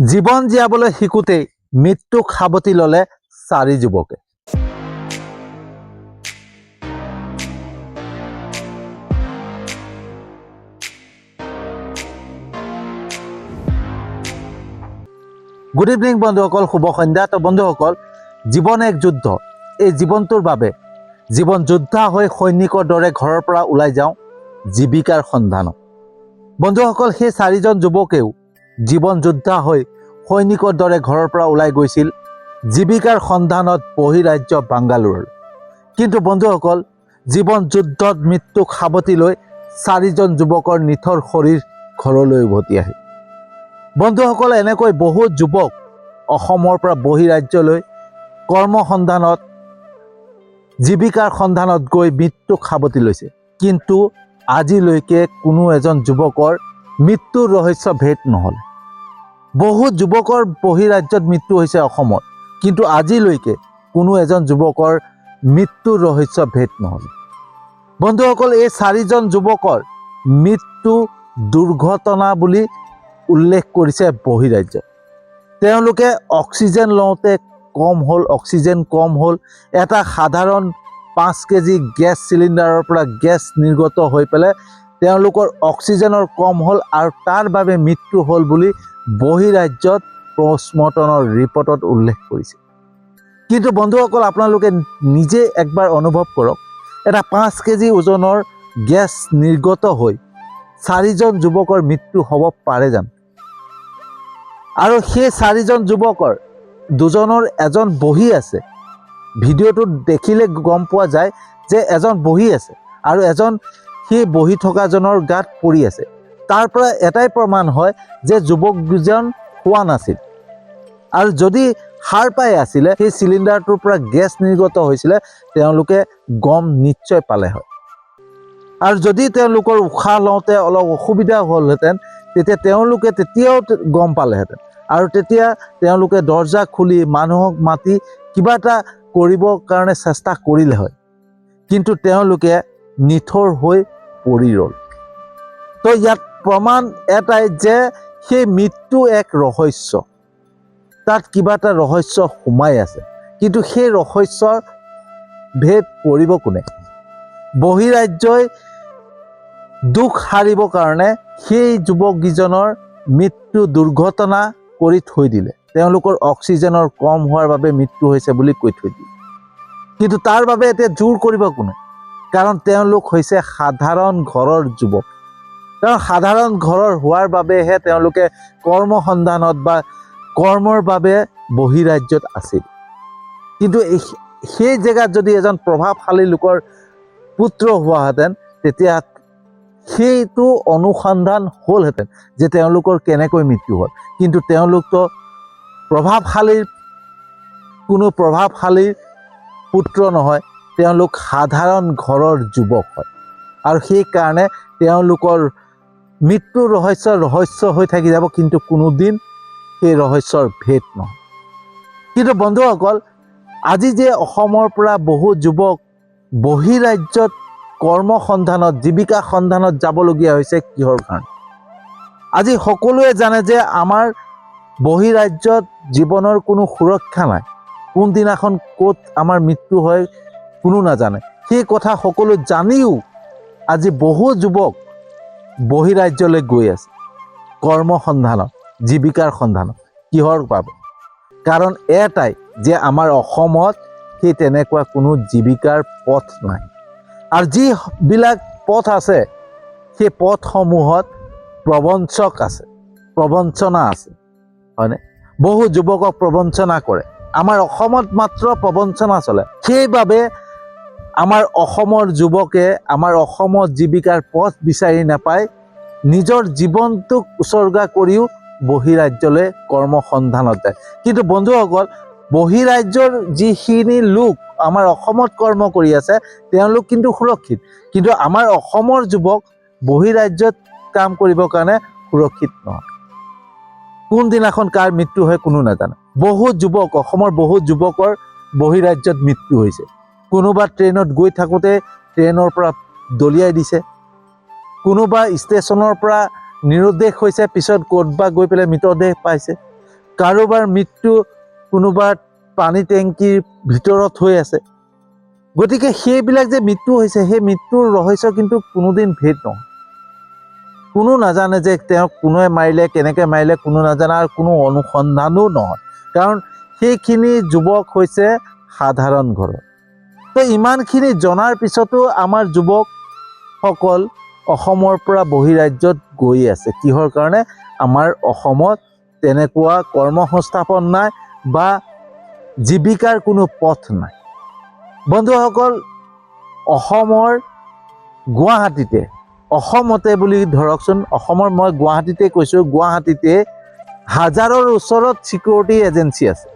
জীৱন জীয়াবলৈ শিকোতেই মৃত্যুক সাৱটি ল'লে 4 যুৱকে। গুড ইভিনিং বন্ধুসকল, শুভ সন্ধ্যা। তো বন্ধুসকল, জীৱন এক যুদ্ধ। এই জীৱনটোৰ বাবে জীৱন যোদ্ধা হৈ সৈনিকৰ দৰে ঘৰৰ পৰা ওলাই যাওঁ জীৱিকাৰ সন্ধানত। বন্ধুসকল, সেই 4জন যুৱকেও জীৱন যোদ্ধা হৈ সৈনিকৰ দৰে ঘৰৰ পৰা ওলাই গৈছিল জীৱিকাৰ সন্ধানত বহিৰাজ্য বাংগালোৰলৈ। কিন্তু বন্ধুসকল, জীৱন যুদ্ধত মৃত্যুক সাৱটি লৈ 4জন যুৱকৰ নিথৰ শৰীৰ ঘৰলৈ উভতি আহিল। বন্ধুসকল, এনেকৈ বহু যুৱক অসমৰ পৰা বহিৰাজ্যলৈ কৰ্ম সন্ধানত জীৱিকাৰ সন্ধানত গৈ মৃত্যুক সাৱটি লৈছে। কিন্তু আজিলৈকে কোনো এজন যুৱকৰ মৃত্যুৰ ৰহস্য ভেদ নহ'ল। বহু যুৱকৰ বহিৰাজ্যত মৃত্যু হৈছে অসমত, কিন্তু আজিলৈকে কোনো এজন যুৱকৰ মৃত্যুৰ ৰহস্য ভেদ নহ'ল। বন্ধুসকল, এই 4জন যুৱকৰ মৃত্যু দুৰ্ঘটনা বুলি উল্লেখ কৰিছে বহিৰাজ্যত। তেওঁলোকে অক্সিজেন লওঁতে অক্সিজেন কম হ'ল। এটা সাধাৰণ 5 কেজি গেছ চিলিণ্ডাৰৰ পৰা গেছ নিৰ্গত হৈ পেলাই তেওঁলোকৰ অক্সিজেনৰ কম হ'ল আৰু তাৰ বাবে মৃত্যু হ'ল বুলি বহিৰাজ্যত পষ্টমৰ্টমৰ ৰিপৰ্টত উল্লেখ কৰিছে। কিন্তু বন্ধুসকল, আপোনালোকে নিজে একবাৰ অনুভৱ কৰক, এটা 5 কেজি ওজনৰ গেছ নিৰ্গত হৈ 4জন যুৱকৰ মৃত্যু হ'ব পাৰে জানো? আৰু সেই 4জন যুৱকৰ দুজনৰ এজন বহি আছে। ভিডিঅ'টোত দেখিলে গম পোৱা যায় যে এজন বহি আছে আৰু এজন সেই বহি থকাজনৰ গাত পৰি আছে। তাৰ পৰা এটাই প্ৰমাণ হয় যে যুৱকজন শোৱা নাছিল, আৰু যদি সাৰ পাই আছিলে, সেই চিলিণ্ডাৰটোৰ পৰা গেছ নিৰ্গত হৈছিলে, তেওঁলোকে গম নিশ্চয় পালে হয়। আৰু যদি তেওঁলোকৰ উশাহ লওঁতে অলপ অসুবিধা হ'লহেঁতেন, তেতিয়া তেওঁলোকে তেতিয়াও গম পালেহেঁতেন, আৰু তেতিয়া তেওঁলোকে দৰ্জা খুলি মানুহক মাতি কিবা এটা কৰিবৰ কাৰণে চেষ্টা কৰিলে হয়। কিন্তু তেওঁলোকে নিথৰ হৈ পৰি ৰ'ল। তো ইয়াত প্ৰমাণ এটাই যে সেই মৃত্যু এক ৰহস্য, তাত কিবা এটা ৰহস্য সোমাই আছে। কিন্তু সেই ৰহস্যৰ ভেদ কৰিব কোনে? বহিৰাজ্যই দুখ সাৰিবৰ কাৰণে সেই যুৱককেইজনৰ মৃত্যু দুৰ্ঘটনা কৰি থৈ দিলে। তেওঁলোকৰ অক্সিজেনৰ কম হোৱাৰ বাবে মৃত্যু হৈছে বুলি কৈ থৈ দিলে। কিন্তু তাৰ বাবে এতিয়া জোৰ কৰিব কোনে? কাৰণ তেওঁলোক হৈছে সাধাৰণ ঘৰৰ যুৱক। কাৰণ সাধাৰণ ঘৰৰ হোৱাৰ বাবেহে তেওঁলোকে কৰ্ম সন্ধানত বা কৰ্মৰ বাবে বহিৰাজ্যত আছিল। কিন্তু সেই জেগাত যদি এজন প্ৰভাৱশালী লোকৰ পুত্ৰ হোৱাহেঁতেন, তেতিয়া সেইটো অনুসন্ধান হ'লহেঁতেন যে তেওঁলোকৰ কেনেকৈ মৃত্যু হ'ল। কিন্তু তেওঁলোকতো কোনো প্ৰভাৱশালীৰ পুত্ৰ নহয়, তেওঁলোক সাধাৰণ ঘৰৰ যুৱক হয়। আৰু সেইকাৰণে তেওঁলোকৰ মৃত্যুৰ ৰহস্য হৈ থাকি যাব, কিন্তু কোনোদিন সেই ৰহস্যৰ ভেদ নহয়। কিন্তু বন্ধুসকল, আজি যে অসমৰ পৰা বহু যুৱক বহিৰাজ্যত কৰ্ম সন্ধানত জীৱিকা সন্ধানত যাবলগীয়া হৈছে কিহৰ কাৰণে? আজি সকলোৱে জানে যে আমাৰ বহিৰাজ্যত জীৱনৰ কোনো সুৰক্ষা নাই। কোনদিনাখন ক'ত আমাৰ মৃত্যু হয় কোনো নাজানে। সেই কথা সকলো জানিও আজি বহু যুৱক বহিৰাজ্যলৈ গৈ আছে কৰ্ম সন্ধানত, জীৱিকাৰ সন্ধানত। কিহৰ বাবে? কাৰণ এটাই যে আমাৰ অসমত সেই তেনেকুৱা কোনো জীৱিকাৰ পথ নাই। আৰু যিবিলাক পথ আছে, সেই পথসমূহত প্ৰবঞ্চনা আছে, হয়নে? বহু যুৱকক প্ৰবঞ্চনা কৰে। আমাৰ অসমত মাত্ৰ প্ৰবঞ্চনা চলে। সেইবাবে আমাৰ অসমৰ যুৱকে আমাৰ অসমত জীৱিকাৰ পথ বিচাৰি নাপায়, নিজৰ জীৱনটোক উচৰ্গা কৰিও বহিৰাজ্যলৈ কৰ্ম সন্ধানত যায়। কিন্তু বন্ধুসকল, বহিৰাজ্যৰ যিখিনি লোক আমাৰ অসমত কৰ্ম কৰি আছে, তেওঁলোক কিন্তু সুৰক্ষিত। কিন্তু আমাৰ অসমৰ যুৱক বহিৰাজ্যত কাম কৰিবৰ কাৰণে সুৰক্ষিত নহয়। কোনদিনাখন কাৰ মৃত্যু হয় কোনো নাজানে। অসমৰ বহু যুৱকৰ বহিৰাজ্যত মৃত্যু হৈছে। কোনোবা ট্ৰেইনত গৈ থাকোঁতে ট্ৰেইনৰ পৰা দলিয়াই দিছে, কোনোবা ষ্টেচনৰ পৰা নিৰুদ্দেশ হৈছে, পিছত ক'তবা গৈ পেলাই মৃতদেহ পাইছে, কাৰোবাৰ মৃত্যু কোনোবা পানী টেংকিৰ ভিতৰত হৈ আছে। গতিকে সেইবিলাক যে মৃত্যু হৈছে, সেই মৃত্যুৰ ৰহস্য কিন্তু কোনোদিন ভেদ নহয়। কোনো নাজানে যে তেওঁক কোনোৱে মাৰিলে, কেনেকৈ মাৰিলে, কোনো নাজানে, আৰু কোনো অনুসন্ধানো নহয়, কাৰণ সেইখিনি যুৱক হৈছে সাধাৰণ ঘৰৰ। তো ইমানখিনি জনাৰ পিছতো আমাৰ যুৱকসকল অসমৰ পৰা বহিৰাজ্যত গৈ আছে। কিহৰ কাৰণে? আমাৰ অসমত তেনেকুৱা কৰ্মসংস্থাপন নাই বা জীৱিকাৰ কোনো পথ নাই। বন্ধুসকল, অসমৰ গুৱাহাটীতে, অসমতে বুলি ধৰকচোন, অসমৰ মই গুৱাহাটীতে কৈছোঁ, গুৱাহাটীতে হাজাৰৰ ওচৰত ছিকিউৰিটি এজেঞ্চি আছে।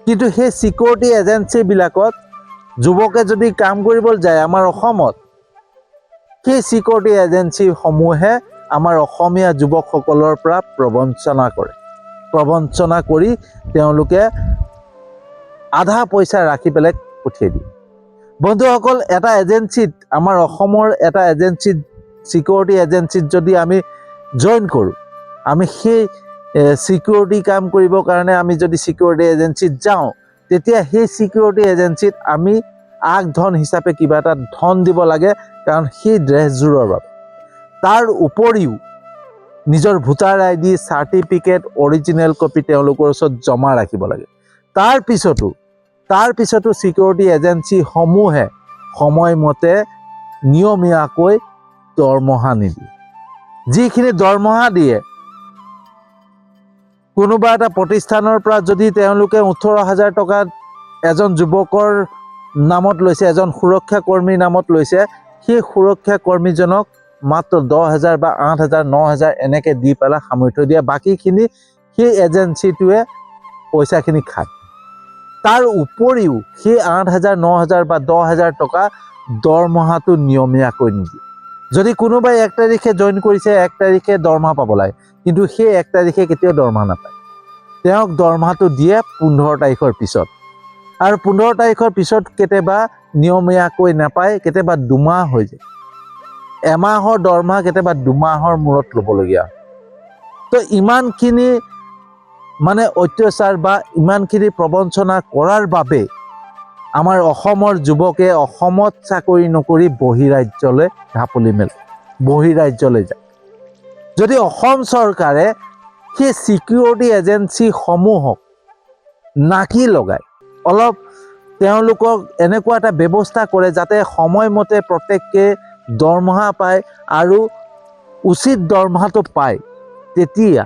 কিন্তু সেই ছিকিউৰিটি এজেঞ্চিবিলাকত যুৱকে যদি কাম কৰিবলৈ যায় আমাৰ অসমত, সেই ছিকিউৰিটি এজেঞ্চিসমূহে আমাৰ অসমীয়া যুৱকসকলৰ পৰা প্ৰবঞ্চনা কৰে। প্ৰবঞ্চনা কৰি তেওঁলোকে আধা পইচা ৰাখি পেলাই পঠিয়াই দিয়ে। বন্ধুসকল, এটা এজেঞ্চিত, আমাৰ অসমৰ এটা এজেঞ্চিত, ছিকিউৰিটি এজেঞ্চিত যদি আমি জইন কৰোঁ, আমি সেই ছিকিউৰিটি কাম কৰিবৰ কাৰণে আমি যদি ছিকিউৰিটি এজেঞ্চিত যাওঁ, তেতিয়া সেই ছিকিউৰিটি এজেঞ্চিত আমি আগধন হিচাপে কিবা এটা ধন দিব লাগে, কাৰণ সেই ড্ৰেছযোৰৰ বাবে। তাৰ উপৰিও নিজৰ voter ID, certificate, original copy তেওঁলোকৰ ওচৰত জমা ৰাখিব লাগে। তাৰ পিছতো ছিকিউৰিটি এজেঞ্চিসমূহে সময়মতে নিয়মীয়াকৈ দৰমহা নিদিয়ে। যিখিনি দৰমহা দিয়ে, কোনোবা এটা প্ৰতিষ্ঠানৰ পৰা যদি তেওঁলোকে 18,000 টকা এজন যুৱকৰ নামত লৈছে, এজন সুৰক্ষা কৰ্মীৰ নামত লৈছে, সেই সুৰক্ষা কৰ্মীজনক মাত্ৰ 10,000 বা 8,000, 9,000 এনেকৈ দি পেলাই সামৰি থৈ দিয়ে। বাকীখিনি সেই এজেঞ্চিটোৱে পইচাখিনি খায়। তাৰ উপৰিও সেই 8,000, 9,000 বা 10,000 টকা দৰমহাটো নিয়মীয়াকৈ নিদিয়ে। যদি কোনোবাই 1 তাৰিখে জইন কৰিছে, 1 তাৰিখে দৰমহা পাব লাগে, কিন্তু সেই 1 তাৰিখে কেতিয়াও দৰমহা নাপায়। তেওঁক দৰমহাটো দিয়ে 15 তাৰিখৰ পিছত, আৰু 15 তাৰিখৰ পিছত কেতিয়াবা নিয়মীয়াকৈ নাপায়, কেতিয়াবা 2 মাহ হৈ যায়। এমাহৰ দৰমহা কেতিয়াবা 2 মাহৰ মূৰত ল'বলগীয়া হয়। তো ইমানখিনি মানে অত্যাচাৰ বা ইমানখিনি প্ৰবঞ্চনা কৰাৰ বাবে আমাৰ অসমৰ যুৱকে অসমত চাকৰি নকৰি বহিৰাজ্যলৈ ঢাপলি মেলে, বহিৰাজ্যলৈ যায়। যদি অসম চৰকাৰে সেই ছিকিউৰিটি এজেঞ্চিসমূহক নাকি লগায়, অলপ তেওঁলোকক এনেকুৱা এটা ব্যৱস্থা কৰে যাতে সময়মতে প্ৰত্যেকে দৰমহা পায় আৰু উচিত দৰমহাটো পায়, তেতিয়া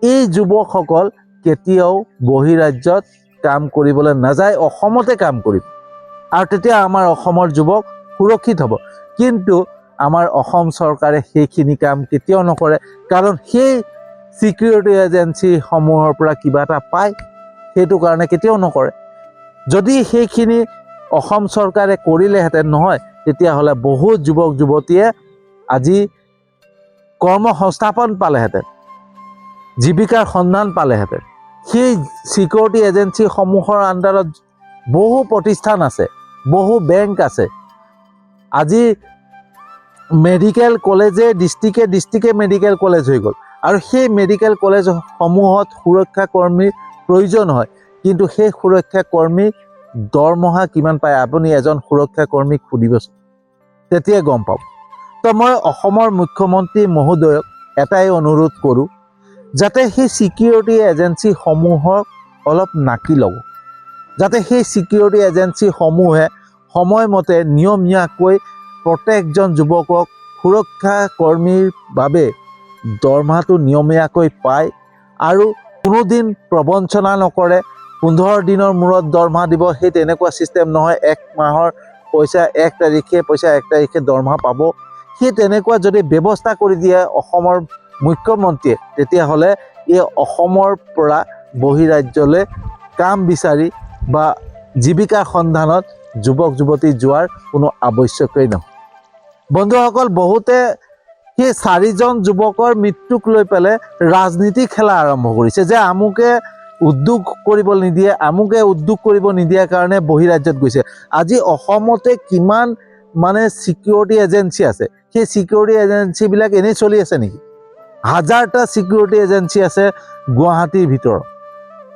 এই যুৱকসকল কেতিয়াও বহিৰাজ্যত কাম কৰিবলৈ নাযায়, অসমতে কাম কৰিব, আৰু তেতিয়া আমাৰ অসমৰ যুৱক সুৰক্ষিত হ'ব। কিন্তু আমাৰ অসম চৰকাৰে সেইখিনি কাম কেতিয়াও নকৰে, কাৰণ সেই ছিকিউৰিটি এজেঞ্চিসমূহৰ পৰা কিবা এটা পায়, সেইটো কাৰণে কেতিয়াও নকৰে। যদি সেইখিনি অসম চৰকাৰে কৰিলেহেঁতেন নহয়, তেতিয়াহ'লে বহু যুৱক যুৱতীয়ে আজি কৰ্মসংস্থাপন পালেহেঁতেন, জীৱিকাৰ সন্ধান পালেহেঁতেন। সেই ছিকিউৰিটি এজেঞ্চিসমূহৰ আণ্ডাৰত বহু প্ৰতিষ্ঠান আছে, বহু বেংক আছে। আজি মেডিকেল কলেজে ডিষ্ট্ৰিক্টে মেডিকেল কলেজ হৈ গ'ল, আৰু সেই মেডিকেল কলেজসমূহত সুৰক্ষা কৰ্মীৰ প্ৰয়োজন হয়, কিন্তু সেই সুৰক্ষা কৰ্মীৰ দৰমহা কিমান পায় আপুনি এজন সুৰক্ষা কৰ্মীক সুধিবচোন, তেতিয়াই গম পাব। তো মই অসমৰ মুখ্যমন্ত্ৰী মহোদয়ক এটাই অনুৰোধ কৰোঁ, যাতে সেই ছিকিউৰিটি এজেঞ্চিসমূহক অলপ নাকি ল'ব, যাতে সেই ছিকিউৰিটি এজেঞ্চিসমূহে সময়মতে নিয়মীয়াকৈ প্ৰত্যেকজন যুৱকক সুৰক্ষা কৰ্মীৰ বাবে দৰমহাটো নিয়মীয়াকৈ পায়, আৰু কোনোদিন প্ৰবঞ্চনা নকৰে। 15 দিনৰ মূৰত দৰমহা দিব, সেই তেনেকুৱা ছিষ্টেম নহয়। 1 মাহৰ পইচা 1 তাৰিখে দৰমহা পাব, সেই তেনেকুৱা যদি ব্যৱস্থা কৰি দিয়ে অসমৰ মুখ্যমন্ত্ৰীয়ে, তেতিয়াহ'লে এই অসমৰ পৰা বহিৰাজ্যলৈ কাম বিচাৰি বা জীৱিকাৰ সন্ধানত যুৱক যুৱতী যোৱাৰ কোনো আৱশ্যকেই নহয়। বন্ধুসকল, বহুতে সেই 4জন যুৱকৰ মৃত্যুক লৈ পেলাই ৰাজনীতি খেলা আৰম্ভ কৰিছে, যে আমুকে উদ্যোগ কৰিব নিদিয়ে, আমুকে উদ্যোগ কৰিব নিদিয়াৰ কাৰণে বহিৰাজ্যত গৈছে। আজি অসমতে কিমান মানে ছিকিউৰিটি এজেঞ্চি আছে, সেই ছিকিউৰিটি এজেঞ্চিবিলাক এনেই চলি আছে নেকি? 1000টা ছিকিউৰিটি এজেঞ্চি আছে গুৱাহাটীৰ ভিতৰত,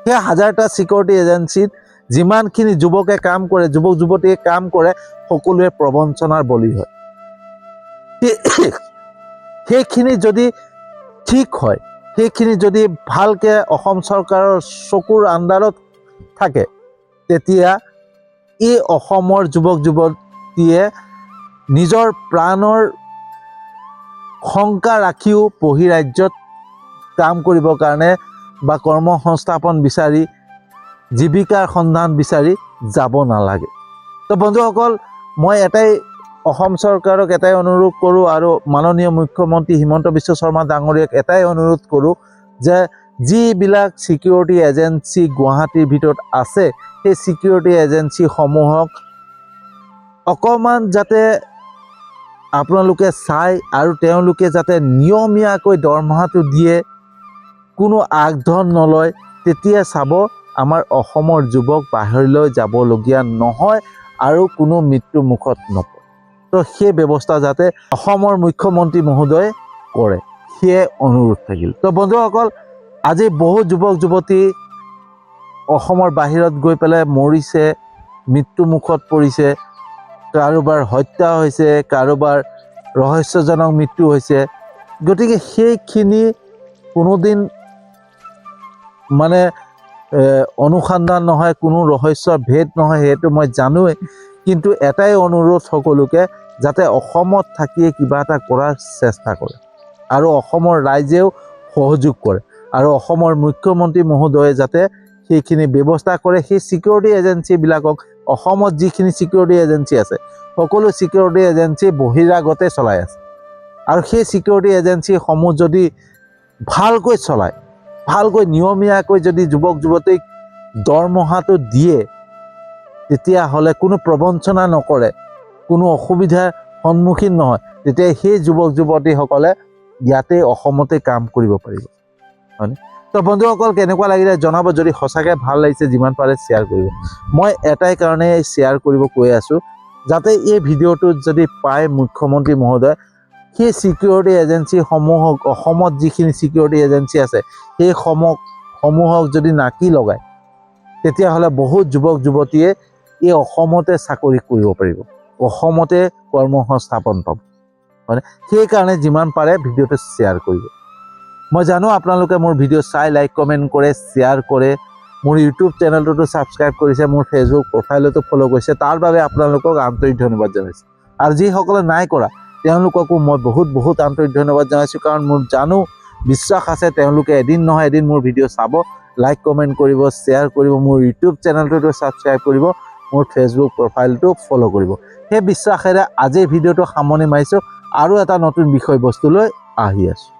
সেই হাজাৰটা ছিকিউৰিটি এজেঞ্চিত যিমানখিনি যুৱকে কাম কৰে, যুৱক যুৱতীয়ে কাম কৰে, সকলোৱে প্ৰবঞ্চনাৰ বলি হয়। সেইখিনি যদি ঠিক হয়, সেইখিনি যদি ভালকৈ অসম চৰকাৰৰ চকুৰ আন্দাৰত থাকে, তেতিয়া এই অসমৰ যুৱক যুৱতীয়ে নিজৰ প্ৰাণৰ শংকা ৰাখিও বহিৰাজ্যত কাম কৰিবৰ কাৰণে বা কৰ্মসংস্থাপন বিচাৰি জীৱিকাৰ সন্ধান বিচাৰি যাব নালাগে। তো বন্ধুসকল, মই এটাই অসম চৰকাৰক এটাই অনুৰোধ কৰোঁ আৰু মাননীয় মুখ্যমন্ত্ৰী হিমন্ত বিশ্ব শৰ্মা ডাঙৰীয়াক এটাই অনুৰোধ কৰোঁ যে যিবিলাক ছিকিউৰিটি এজেঞ্চি গুৱাহাটীৰ ভিতৰত আছে, সেই ছিকিউৰিটি এজেঞ্চিসমূহক অকণমান যাতে আপোনালোকে চাই আৰু তেওঁলোকে যাতে নিয়মীয়াকৈ দৰমহাটো দিয়ে, কোনো আগধন নলয়, তেতিয়া চাব আমাৰ অসমৰ যুৱক বাহিৰলৈ যাবলগীয়া নহয় আৰু কোনো মৃত্যু মুখত নপৰে। তো সেই ব্যৱস্থা যাতে অসমৰ মুখ্যমন্ত্ৰী মহোদয়ে কৰে, সেয়ে অনুৰোধ থাকিল। তো বন্ধুসকল, আজি বহু যুৱক যুৱতী অসমৰ বাহিৰত গৈ পেলাই মৰিছে, মৃত্যু মুখত পৰিছে, কাৰোবাৰ হত্যা হৈছে, কাৰোবাৰ ৰহস্যজনক মৃত্যু হৈছে। গতিকে সেইখিনি কোনোদিন মানে অনুসন্ধান নহয়, কোনো ৰহস্যৰ ভেদ নহয়, সেইটো মই জানোৱেই। কিন্তু এটাই অনুৰোধ সকলোকে, যাতে অসমত থাকিয়ে কিবা এটা কৰাৰ চেষ্টা কৰে আৰু অসমৰ ৰাইজেও সহযোগ কৰে আৰু অসমৰ মুখ্যমন্ত্ৰী মহোদয়ে যাতে সেইখিনি ব্যৱস্থা কৰে। সেই ছিকিউৰিটি এজেঞ্চিবিলাকক, অসমত যিখিনি ছিকিউৰিটি এজেঞ্চি আছে, সকলো ছিকিউৰিটি এজেঞ্চি বহিৰাগতে চলাই আছে আৰু সেই ছিকিউৰিটি এজেঞ্চিসমূহ যদি ভালকৈ চলায়, ভালকৈ নিয়মীয়াকৈ যদি যুৱক যুৱতীক দৰমহাটো দিয়ে, তেতিয়াহ'লে কোনো প্ৰবঞ্চনা নকৰে, কোনো অসুবিধাৰ সন্মুখীন নহয়, তেতিয়া সেই যুৱক যুৱতীসকলে ইয়াতে অসমতে কাম কৰিব পাৰিব, হয়নে? তো বন্ধুসকল, কেনেকুৱা লাগিলে জনাব। যদি সঁচাকৈ ভাল লাগিছে, যিমান পাৰে শ্বেয়াৰ কৰিব। মই এটাই কাৰণে শ্বেয়াৰ কৰিব কৈ আছোঁ, যাতে এই ভিডিঅ'টোত যদি পায় মুখ্যমন্ত্ৰী মহোদয়, সেই ছিকিউৰিটি এজেঞ্চিসমূহক, অসমত যিখিনি ছিকিউৰিটি এজেঞ্চি আছে, সেই সমূহক যদি নাকি লগায়, তেতিয়াহ'লে বহুত যুৱক যুৱতীয়ে এই অসমতে চাকৰি কৰিব পাৰিব, অসমতে কৰ্মসংস্থাপন পাব, হয়নে? সেইকাৰণে যিমান পাৰে ভিডিঅ'টো শ্বেয়াৰ কৰিব। মই জানো আপোনালোকে মোৰ ভিডিঅ' চাই লাইক কমেণ্ট কৰে, শ্বেয়াৰ কৰে, মোৰ ইউটিউব চেনেলটোতো ছাবস্ক্ৰাইব কৰিছে, মোৰ ফেচবুক প্ৰফাইলতো ফ'ল' কৰিছে, তাৰ বাবে আপোনালোকক আন্তৰিক ধন্যবাদ জনাইছোঁ। আৰু যিসকলে নাই কৰা, তেওঁলোককো মই বহুত বহুত আন্তৰিক ধন্যবাদ জনাইছোঁ, কাৰণ মোৰ জানো, বিশ্বাস আছে, তেওঁলোকে এদিন নহয় এদিন মোৰ ভিডিঅ' চাব, লাইক কমেণ্ট কৰিব, শ্বেয়াৰ কৰিব, মোৰ ইউটিউব চেনেলটোতো ছাবস্ক্ৰাইব কৰিব, মোৰ ফেচবুক প্ৰফাইলটো ফ'ল' কৰিব। সেই বিশ্বাসেৰে আজিৰ ভিডিঅ'টো সামৰণি মাৰিছোঁ, আৰু এটা নতুন বিষয়বস্তু লৈ আহি আছোঁ।